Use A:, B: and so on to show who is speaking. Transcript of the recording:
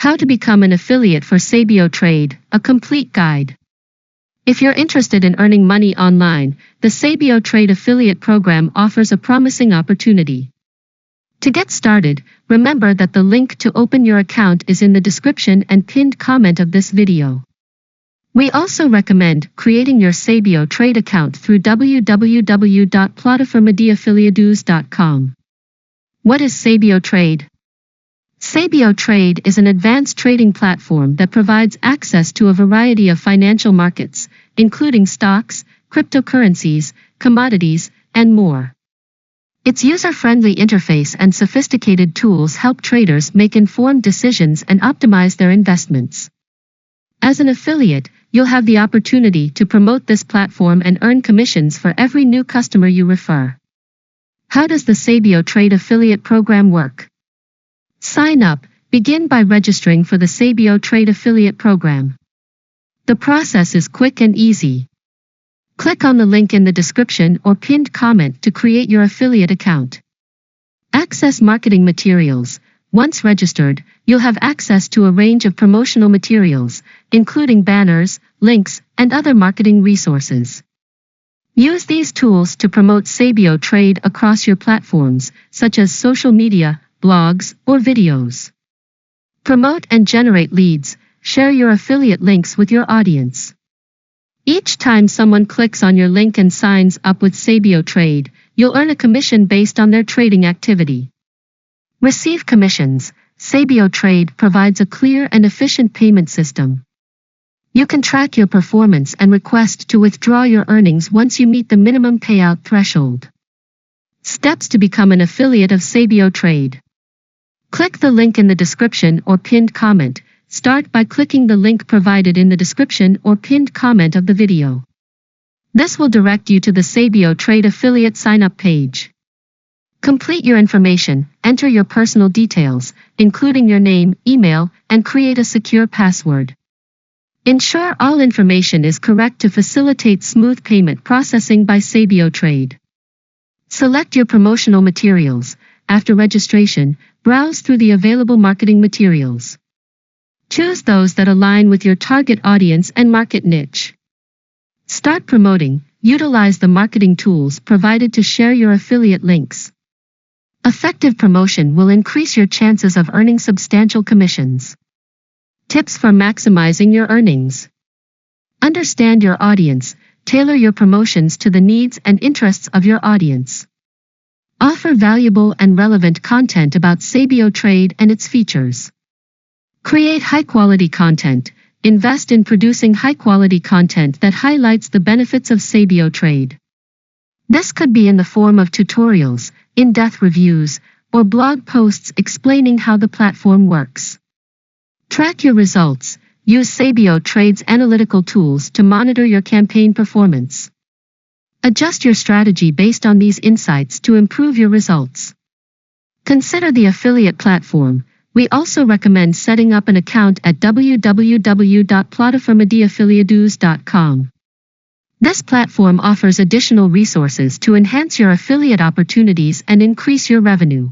A: How to become an affiliate for SABIOTRADE, a complete guide. If you're interested in earning money online, the SABIOTRADE affiliate program offers a promising opportunity. To get started, remember that the link to open your account is in the description and pinned comment of this video. We also recommend creating your SABIOTRADE account through www.plataformadaaffiliados.com. What is SABIOTRADE? SABIOTRADE is an advanced trading platform that provides access to a variety of financial markets, including stocks, cryptocurrencies, commodities, and more. Its user-friendly interface and sophisticated tools help traders make informed decisions and optimize their investments. As an affiliate, you'll have the opportunity to promote this platform and earn commissions for every new customer you refer. How does the SABIOTRADE affiliate program work? Sign up. Begin by registering for the SABIOTRADE affiliate program. The process is quick and easy. Click on the link in the description or pinned comment to create your affiliate account. Access marketing materials. Once registered, you'll have access to a range of promotional materials, including banners, links, and other marketing resources. Use these tools to promote SABIOTRADE across your platforms, such as social media, blogs, or videos. Promote and generate leads. Share your affiliate links with your audience. Each time someone clicks on your link and signs up with SABIOTRADE, you'll earn a commission based on their trading activity. Receive commissions. SABIOTRADE provides a clear and efficient payment system. You can track your performance and request to withdraw your earnings once you meet the minimum payout threshold. Steps to become an affiliate of SABIOTRADE. Click the link in the description or pinned comment. Start by clicking the link provided in the description or pinned comment of the video. This will direct you to the SABIOTRADE affiliate sign-up page. Complete your information, enter your personal details, including your name, email, and create a secure password. Ensure all information is correct to facilitate smooth payment processing by SABIOTRADE. Select your promotional materials. After registration, browse through the available marketing materials. Choose those that align with your target audience and market niche. Start promoting. Utilize the marketing tools provided to share your affiliate links. Effective promotion will increase your chances of earning substantial commissions. Tips for maximizing your earnings. Understand your audience. Tailor your promotions to the needs and interests of your audience. Offer valuable and relevant content about SABIOTRADE and its features. Create high-quality content. Invest in producing high-quality content that highlights the benefits of SABIOTRADE. This could be in the form of tutorials, in-depth reviews, or blog posts explaining how the platform works. Track your results. Use SABIOTRADE's analytical tools to monitor your campaign performance. Adjust your strategy based on these insights to improve your results. Consider the affiliate platform. We also recommend setting up an account at www.plataformadaaffiliados.com. This platform offers additional resources to enhance your affiliate opportunities and increase your revenue.